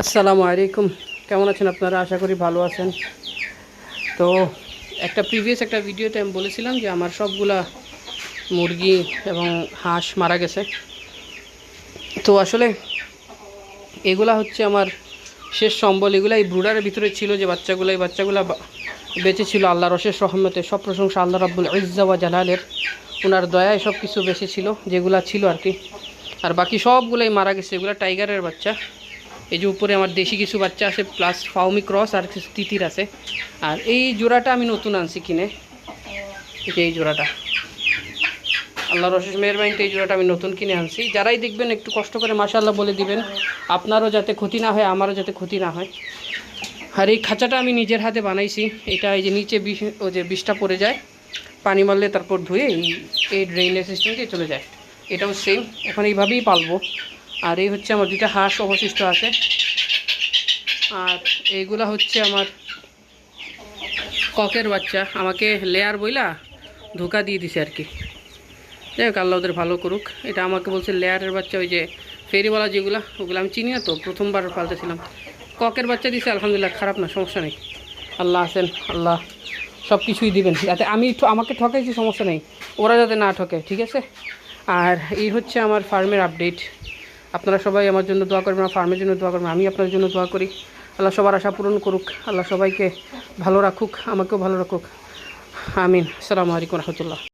আসসালামু আলাইকুম। কেমন আছেন আপনারা? আশা করি ভালো আছেন। তো প্রিভিয়াস একটা ভিডিওতে আমি বলেছিলাম যে আমার সবগুলা মুরগি এবং হাঁস মারা গেছে। তো আসলে এগুলা হচ্ছে আমার শেষ সম্বল। এগুলা এই ব্রুডারের ভিতরে ছিল যে এই বাচ্চাগুলা বেঁচে ছিল আল্লাহর অশেষ রহমতে। সব প্রশংসা আল্লাহ রাব্বুল ইজ্জা ওয়া জালালের, ওনার দয়ায় সব কিছু বেঁচে ছিল যেগুলা ছিল আর কি। আর বাকি সবগুলাই মারা গেছে। এগুলো টাইগারের বাচ্চা। এই যে উপরে আমার দেশি কিছু বাচ্চা আছে, প্লাস ফাউমি ক্রস আর কিছু তিতির আছে। আর এই জোড়াটা আমি নতুন আনছি কিনে। এই জোড়াটা আল্লাহর অশেষ মেহেরবানিতে এই জোড়াটা আমি নতুন কিনে আনছি। যারাই দেখবেন একটু কষ্ট করে মাশাআল্লাহ বলে দিবেন, আপনারও যাতে ক্ষতি না হয়, আমারও যাতে ক্ষতি না হয়। আর এই খাঁচাটা আমি নিজের হাতে বানাইছি। এটা এই যে নিচে বিষটা পড়ে যায়, পানি মারলে তারপর ধুয়ে এই ড্রেনেজ সিস্টেম দিয়ে চলে যায়। এটাও সেম, এখন এইভাবেই পালবো। আর এই হচ্ছে আমার দুইটা হাঁস অবশিষ্ট আছে। আর এইগুলা হচ্ছে আমার ককের বাচ্চা। আমাকে লেয়ার বইলা ধোকা দিয়ে দিছে আর কি। যাই হোক, আল্লাহ ওদের ভালো করুক। এটা আমাকে বলছে লেয়ারের বাচ্চা, ওই যে ফেরিওয়ালা যেগুলো, ওগুলো আমি চিনি না, তো প্রথমবার পালতেছিলাম। ককের বাচ্চা দিছে, আলহামদুলিল্লাহ, খারাপ না, সমস্যা নেই। আল্লাহ আছেন, আল্লাহ সব কিছুই দিবেন। যাতে আমাকে ঠকাইছি, সমস্যা নেই, ওরা যাতে না ঠকে, ঠিক আছে। আর এই হচ্ছে আমার ফার্মের আপডেট। আপনারা সবাই আমার জন্য দোয়া করবেন, আমার ফার্মের জন্য দোয়া করবেন, আমি আপনার জন্য দোয়া করি। আল্লাহ সবার আশা পূরণ করুক, আল্লাহ সবাইকে ভালো রাখুক, আমাকেও ভালো রাখুক, আমিন। আসসালামু আলাইকুম রহমতুল্লাহ।